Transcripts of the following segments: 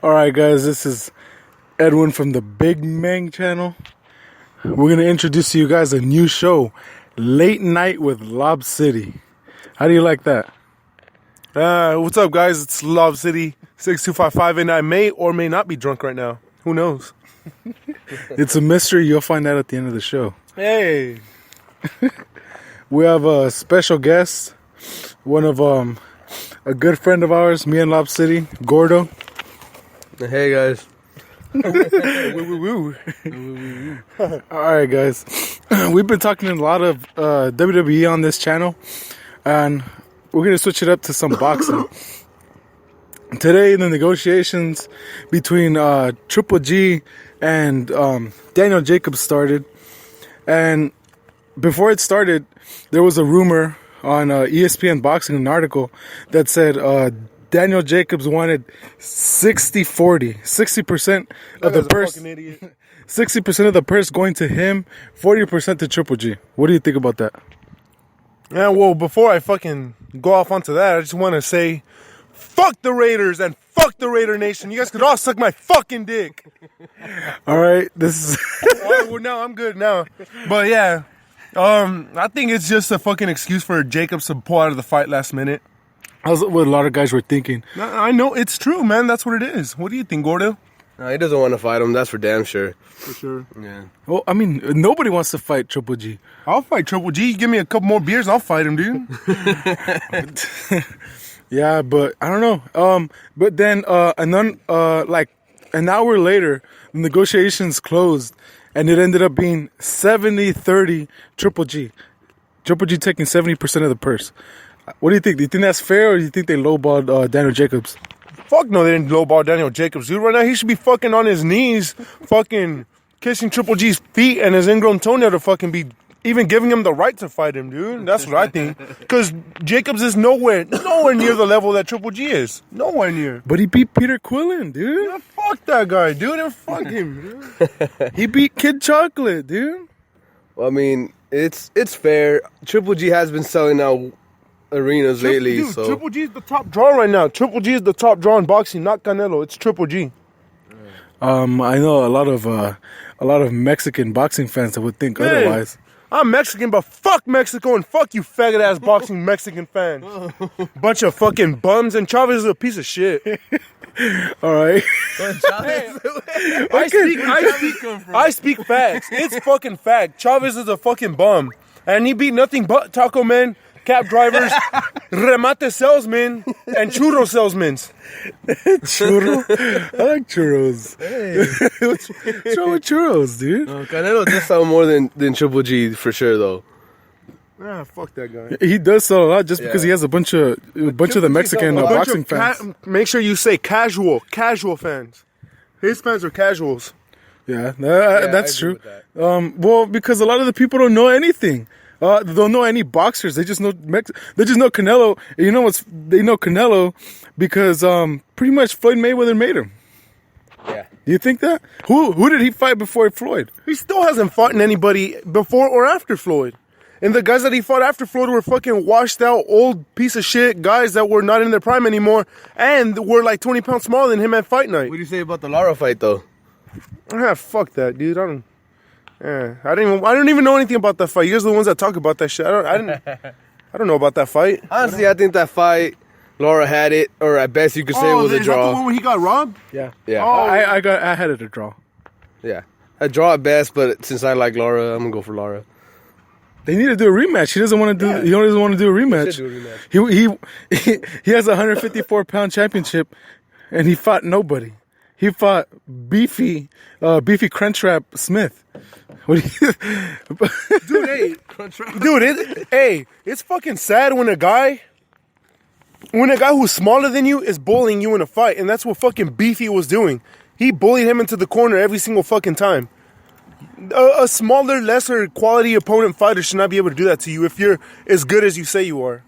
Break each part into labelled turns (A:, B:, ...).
A: Alright guys, this is Edwin from the Big Meng Channel. We're going to introduce to you guys a new show, Late Night with Lobcity. How do you like that?
B: What's up, guys? It's Lobcity 6255, and I may or may not be drunk right now. Who knows?
A: It's a mystery. You'll find out at the end of the show.
B: Hey.
A: We have a special guest, one of a good friend of ours, me and Lobcity, Gordo.
C: Hey guys.
A: Alright guys, we've been talking a lot of WWE on this channel, and we're going to switch it up to some boxing. Today the negotiations between Triple G and Daniel Jacobs started, and before it started there was a rumor on ESPN Boxing, an article that said Daniel Jacobs wanted 60-40, 60% of the purse, 60% of the purse going to him, 40% to Triple G. What do you think about that?
B: Yeah, well, before I fucking go off onto that, I just want to say, fuck the Raiders and fuck the Raider Nation. You guys could all suck my fucking dick.
A: All right, this is...
B: All right, well, now I'm good now. But yeah, I think it's just a fucking excuse for Jacobs to pull out of the fight last minute.
A: That's what a lot of guys were thinking.
B: I know, it's true, man. That's what it is. What do you think, Gordo?
C: No, he doesn't want to fight him. That's for damn sure.
B: For sure.
C: Yeah.
A: Well, I mean, nobody wants to fight Triple G.
B: I'll fight Triple G. You give me a couple more beers, I'll fight him, dude.
A: Yeah, but I don't know. But then, like an hour later, the negotiations closed, and it ended up being 70-30 Triple G. Triple G taking 70% of the purse. What do you think? Do you think that's fair, or do you think they lowballed Daniel Jacobs?
B: Fuck no, they didn't lowball Daniel Jacobs, dude. Right now, he should be fucking on his knees, fucking kissing Triple G's feet and his ingrown toenail to fucking be even giving him the right to fight him, dude. That's what I think. Because Jacobs is nowhere near the level that Triple G is. Nowhere near.
A: But he beat Peter Quillen, dude.
B: Yeah, fuck that guy, dude. And fuck him, dude.
A: He beat Kid Chocolate, dude.
C: Well, I mean, it's fair. Triple G has been selling out arenas lately,
B: Dude,
C: so
B: Triple G is the top draw right now. Triple G is the top draw in boxing, not Canelo. It's Triple G.
A: I know a lot of Mexican boxing fans that would think otherwise.
B: I'm Mexican, but fuck Mexico and fuck you faggot ass boxing Mexican fan. Bunch of fucking bums, and Chavez is a piece of shit.
A: All right.
B: I speak facts. It's fucking fact. Chavez is a fucking bum, and he beat nothing but taco men, cab drivers, remate salesmen, and churro salesmen.
A: Churro? I like churros.
C: Hey.
A: What's wrong with churros, dude?
C: Canelo does sell more than Triple G for sure, though.
B: Ah, fuck that guy.
A: He does sell a lot just because he has a bunch of the Mexican boxing fans.
B: Make sure you say casual fans. His fans are casuals.
A: Yeah, that's true. Well, because a lot of the people don't know anything. They don't know any boxers. They just know they just know Canelo. And you know what's? They know Canelo because pretty much Floyd Mayweather made him.
C: Yeah.
A: Do you think that? Who did he fight before Floyd?
B: He still hasn't fought anybody before or after Floyd. And the guys that he fought after Floyd were fucking washed out, old piece of shit guys that were not in their prime anymore and were like 20 pounds smaller than him at fight night.
C: What do you say about the Lara fight, though?
B: Ah, fuck that, dude. I don't even know anything about that fight. You guys are the ones that talk about that shit. I don't know about that fight.
C: Honestly, I think that fight, Lara had it, or at best you could say it was a draw.
B: Is that the one where he got robbed?
A: Yeah.
C: Yeah.
B: Oh,
A: I had it a draw.
C: Yeah. A draw at best, but since I like Lara, I'm gonna go for Lara.
A: They need to do a rematch. He doesn't want to do. He doesn't want to do a rematch. He has a 154-pound championship, and he fought nobody. He fought beefy Crunchwrap Smith. What do you...
B: It's fucking sad when a guy who's smaller than you is bullying you in a fight, and that's what fucking Beefy was doing. He bullied him into the corner every single fucking time. A smaller, lesser quality opponent fighter should not be able to do that to you if you're as good as you say you are.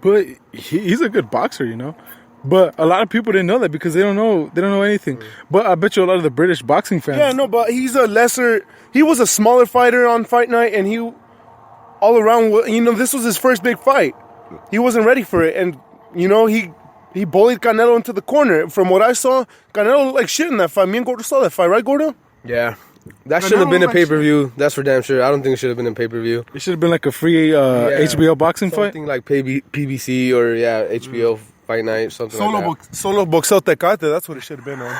A: But he's a good boxer, you know. But a lot of people didn't know that because they don't know anything. But I bet you a lot of the British boxing fans.
B: Yeah, no, but he was a smaller fighter on fight night, and he all around, this was his first big fight. He wasn't ready for it, and he He bullied Canelo into the corner. From what I saw, Canelo looked like shit in that fight. Me and Gordo saw that fight, right, Gordo?
C: Yeah. That should have been a pay-per-view. That's for damn sure. I don't think it should have been a pay-per-view.
A: It should have been like a free HBO boxing fight.
C: Something like PBC or, HBO Fight Night, something like that.
B: Solo Boxeo Tecate, that's what it should have been on.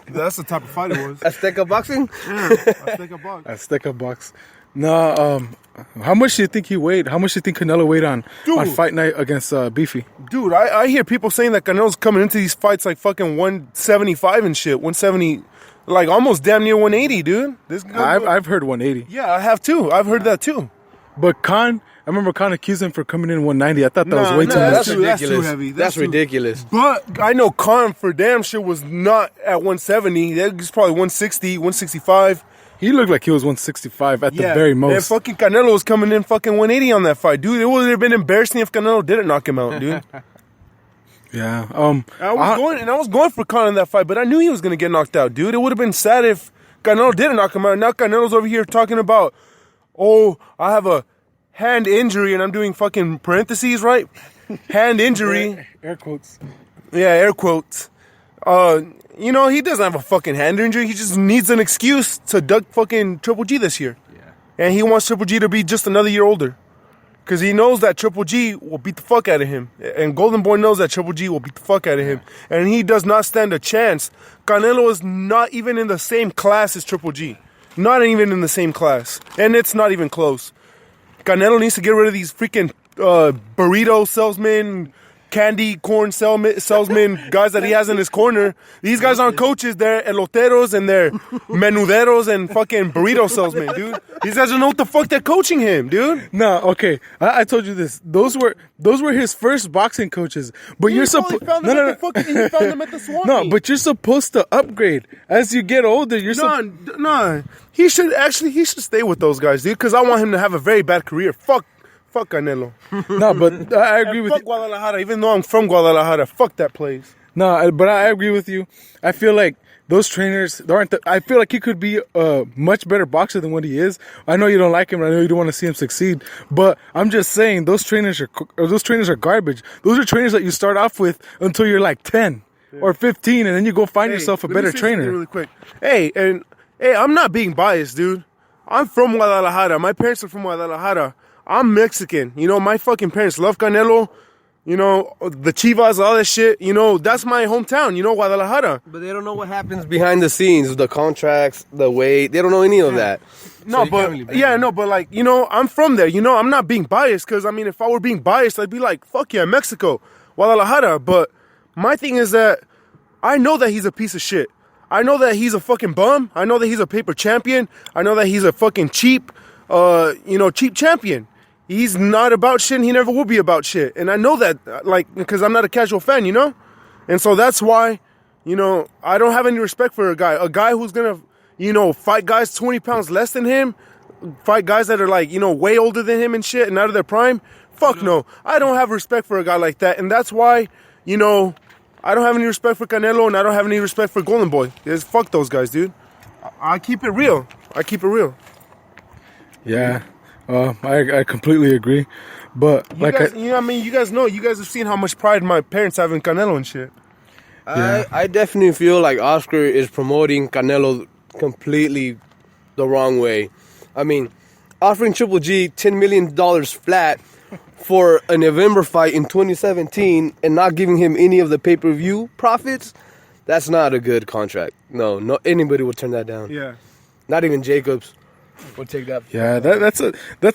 B: That's the type of fight it was.
C: Azteca Boxing?
B: Yeah, Azteca Box.
A: Azteca Box. No, how much do you think he weighed? How much do you think Canelo weighed on Fight Night against Beefy?
B: Dude, I hear people saying that Canelo's coming into these fights like fucking 175 and shit. 170, like almost damn near 180, dude. This guy,
A: I've heard 180.
B: Yeah, I have too. I've heard that too.
A: But I remember Khan accused him for coming in 190. I thought that was way too much.
C: That's ridiculous.
B: That's too heavy.
C: That's ridiculous.
B: But I know Khan for damn sure was not at 170. That was probably 160, 165.
A: He looked like he was 165 at the very most.
B: And fucking Canelo was coming in fucking 180 on that fight, dude. It would have been embarrassing if Canelo didn't knock him out, dude.
A: Yeah.
B: I was going for Khan in that fight, but I knew he was gonna get knocked out, dude. It would have been sad if Canelo didn't knock him out. Now Canelo's over here talking about, oh, I have a hand injury, and I'm doing fucking parentheses, right? Hand injury.
A: Air quotes.
B: Yeah, air quotes. He doesn't have a fucking hand injury. He just needs an excuse to duck fucking Triple G this year. Yeah. And he wants Triple G to be just another year older. Because he knows that Triple G will beat the fuck out of him. And Golden Boy knows that Triple G will beat the fuck out of him. And he does not stand a chance. Canelo is not even in the same class as Triple G. Not even in the same class. And it's not even close. Canelo needs to get rid of these freaking burrito salesmen, candy corn salesman guys that he has in his corner. These guys aren't coaches. They're eloteros and they're menuderos and fucking burrito salesmen, dude. These guys don't know what the fuck they're coaching him, dude.
A: No, okay. I told you this. Those were his first boxing coaches. But you're supposed
B: he found them at the Swampy.
A: No, but you're supposed to upgrade as you get older.
B: No. He should stay with those guys, dude. Because I want him to have a very bad career. Fuck Canelo.
A: No, but I agree with you.
B: Fuck Guadalajara, even though I'm from Guadalajara. Fuck that place.
A: No, but I agree with you. I feel like those trainers, I feel like he could be a much better boxer than what he is. I know you don't like him, and I know you don't want to see him succeed, but I'm just saying those trainers are garbage. Those are trainers that you start off with until you're like 10 or 15, and then you go find yourself a better trainer.
B: Really quick. Hey, I'm not being biased, dude. I'm from Guadalajara. My parents are from Guadalajara. I'm Mexican. My fucking parents love Canelo. The Chivas, all that shit. That's my hometown, Guadalajara.
C: But they don't know what happens behind the scenes, the contracts, the weight. They don't know any of that.
B: No, but I'm from there. I'm not being biased because, if I were being biased, I'd be like, fuck yeah, Mexico, Guadalajara. But my thing is that I know that he's a piece of shit. I know that he's a fucking bum. I know that he's a paper champion. I know that he's a fucking cheap champion. He's not about shit, and he never will be about shit. And I know that, because I'm not a casual fan, And so that's why, I don't have any respect for a guy who's going to, fight guys 20 pounds less than him, fight guys that are way older than him and shit and out of their prime. Fuck no. I don't have respect for a guy like that. And that's why, I don't have any respect for Canelo, and I don't have any respect for Golden Boy. Fuck those guys, dude. I keep it real.
A: Yeah. I completely agree, but
B: you guys know, you guys have seen how much pride my parents have in Canelo and shit.
C: Yeah. I definitely feel like Oscar is promoting Canelo completely the wrong way. Offering Triple G $10 million flat for a November fight in 2017 and not giving him any of the pay-per-view profits, that's not a good contract. No, anybody would turn that down.
B: Yeah.
C: Not even Jacobs. We'll take that.
A: Yeah, that's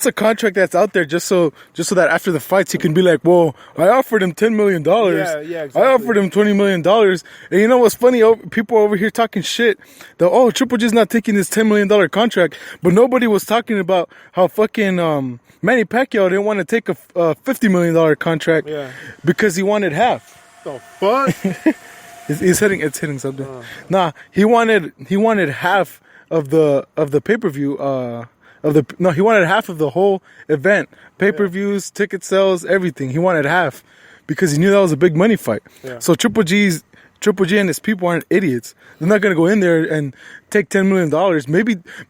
A: a contract that's out there just so that after the fights he can be like, whoa, I offered him $10 million.
B: Yeah, exactly.
A: I offered him $20 million. And you know what's funny? People over here talking shit. Triple G's not taking this $10 million contract, but nobody was talking about how fucking Manny Pacquiao didn't want to take a $50 million contract because he wanted half.
B: The fuck?
A: It's hitting something. Nah, he wanted half of the pay-per-view he wanted half of the whole event, pay-per-views, ticket sales, everything. He wanted half because he knew that was a big money fight. So Triple G's Triple G and his people aren't idiots. They're not gonna go in there and take $10 million.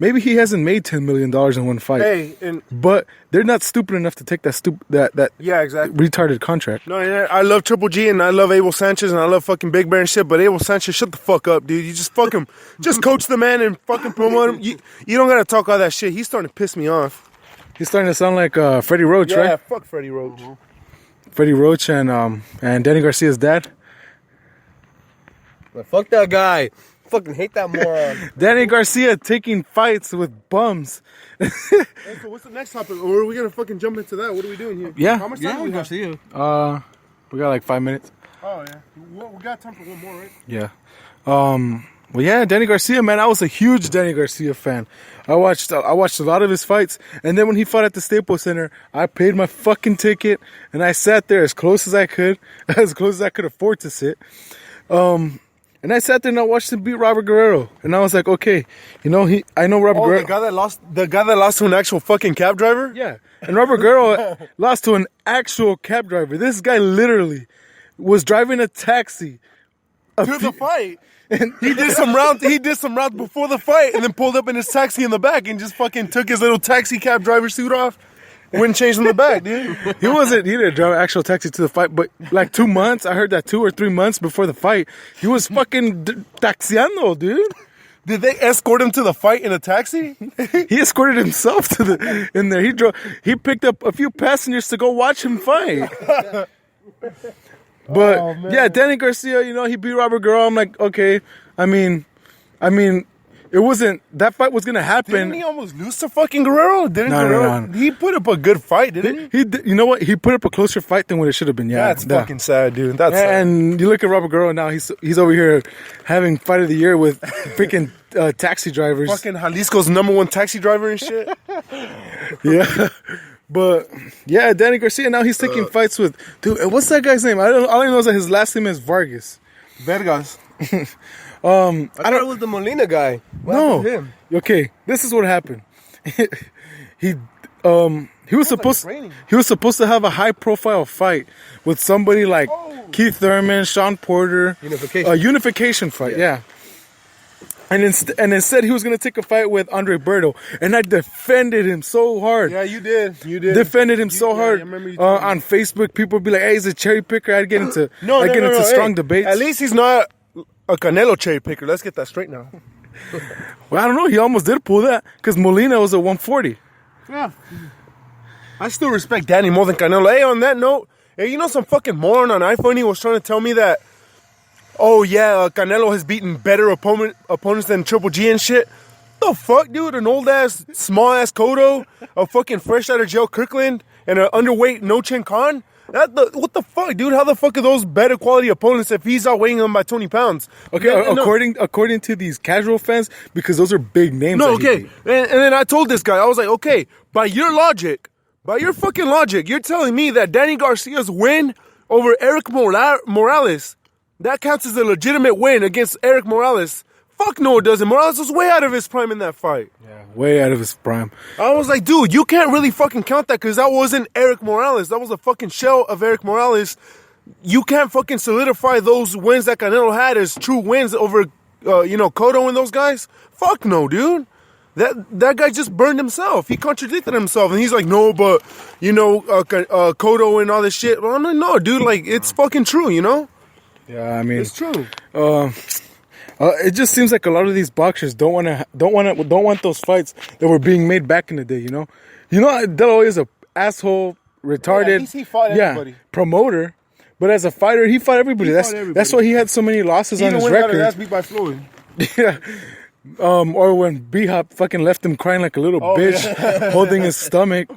A: Maybe he hasn't made $10 million in one fight.
B: Hey,
A: but they're not stupid enough to take that
B: yeah, exactly,
A: retarded contract.
B: No, I love Triple G and I love Abel Sanchez and I love fucking Big Bear and shit. But Abel Sanchez, shut the fuck up, dude. You just fuck him, just coach the man and fucking promote him. You don't gotta talk all that shit. He's starting to piss me off.
A: He's starting to sound like Freddie Roach, right?
B: Yeah, fuck Freddie Roach.
A: Freddie Roach and Danny Garcia's dad.
C: Well, fuck that guy. Fucking hate that moron.
A: Danny Garcia taking fights with bums.
B: Hey, so what's the next topic? Or are we gonna fucking jump into that? What are we doing here?
A: Yeah.
B: How much time do we have?
C: Garcia.
A: We got like 5 minutes.
B: Oh yeah. We got time for one more, right?
A: Yeah. Well, yeah, Danny Garcia, man, I was a huge Danny Garcia fan. I watched a lot of his fights, and then when he fought at the Staples Center, I paid my fucking ticket, and I sat there as close as I could, as close as I could afford to sit. And I sat there and I watched him beat Robert Guerrero, and I was like, okay, I know Robert Guerrero.
B: The guy that lost to an actual fucking cab driver?
A: Yeah, and Robert Guerrero lost to an actual cab driver. This guy literally was driving a taxi
B: To the fight. And he did some rounds before the fight and then pulled up in his taxi in the back and just fucking took his little taxi cab driver suit off. Wouldn't change in the back, dude.
A: He didn't drive an actual taxi to the fight, but like 2 months, I heard that 2 or 3 months before the fight, he was fucking taxiando, dude.
B: Did they escort him to the fight in a taxi?
A: He escorted himself in there. He picked up a few passengers to go watch him fight. But yeah, Danny Garcia, he beat Robert Guerrero. I'm like, okay. I mean, it wasn't that fight was gonna happen.
B: Didn't he almost lose to fucking Guerrero?
A: No.
B: He put up a good fight, didn't he?
A: He did, you know what? He put up a closer fight than what it should have been. Yeah,
B: that's fucking sad, dude. That's sad.
A: And you look at Robert Guerrero now. He's over here having fight of the year with freaking taxi drivers.
B: Fucking Jalisco's #1 taxi driver and shit.
A: Yeah. But yeah, Danny Garcia now he's taking fights with dude. What's that guy's name? All I know is that his last name is Vargas.
B: Vergas.
C: I thought it was the Molina guy. What happened to him?
A: Okay, this is what happened. He was supposed to have a high profile fight with somebody like Keith Thurman, Sean Porter, unification fight. Yeah. And instead, he was going to take a fight with Andre Berto. And I defended him so hard.
B: Yeah, you did.
A: Defended him so hard. On Facebook, people would be like, hey, he's a cherry picker. I'd get into strong debates.
B: At least he's not a Canelo cherry picker. Let's get that straight now.
A: Well, I don't know. He almost did pull that because Molina was at 140.
B: Yeah. I still respect Danny more than Canelo. Hey, on that note, some fucking moron on iPhone was trying to tell me that, Canelo has beaten better opponents than Triple G and shit. The fuck, dude? An old-ass, small-ass Cotto, a fucking fresh-out-of-jail Kirkland, and an underweight No-Chin Khan? What the fuck, dude? How the fuck are those better quality opponents if he's outweighing them by 20 pounds?
A: Okay, according to these casual fans, because those are big names.
B: No, okay. And then I told this guy, I was like, okay, by your fucking logic, you're telling me that Danny Garcia's win over Eric Morales, that counts as a legitimate win against Eric Morales. Fuck no, it doesn't. Morales was way out of his prime in that fight.
A: Yeah, way out of his prime.
B: I was like, dude, you can't really fucking count that because that wasn't Eric Morales. That was a fucking shell of Eric Morales. You can't fucking solidify those wins that Canelo had as true wins over, Cotto and those guys. Fuck no, dude. That guy just burned himself. He contradicted himself. And he's like, no, but, Cotto and all this shit. Well, I'm like, no, dude, like, it's fucking true,
A: Yeah, I mean,
B: it's true.
A: It just seems like a lot of these boxers don't want those fights that were being made back in the day. De La Hoya is a asshole, retarded,
B: he fought everybody.
A: Promoter, but as a fighter, he fought everybody. That's why he had so many losses on his record.
B: He got his ass beat by Floyd.
A: Yeah. Or when B-Hop fucking left him crying like a little bitch, holding his stomach.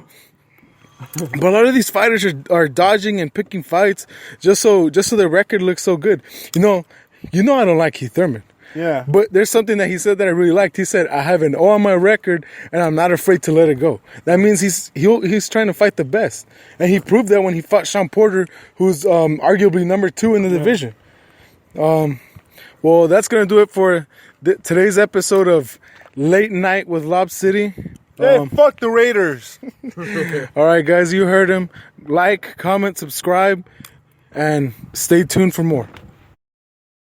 A: But a lot of these fighters are dodging and picking fights just so their record looks so good. I don't like Keith Thurman.
B: Yeah.
A: But there's something that he said that I really liked. He said, I have an O on my record and I'm not afraid to let it go. That means he's trying to fight the best. And he proved that when he fought Sean Porter, who's arguably number 2 in the division. Well, that's going to do it for today's episode of Late Night with Lobcity.
B: Hey, fuck the Raiders.
A: All right, guys, you heard him. Like, comment, subscribe, and stay tuned for more.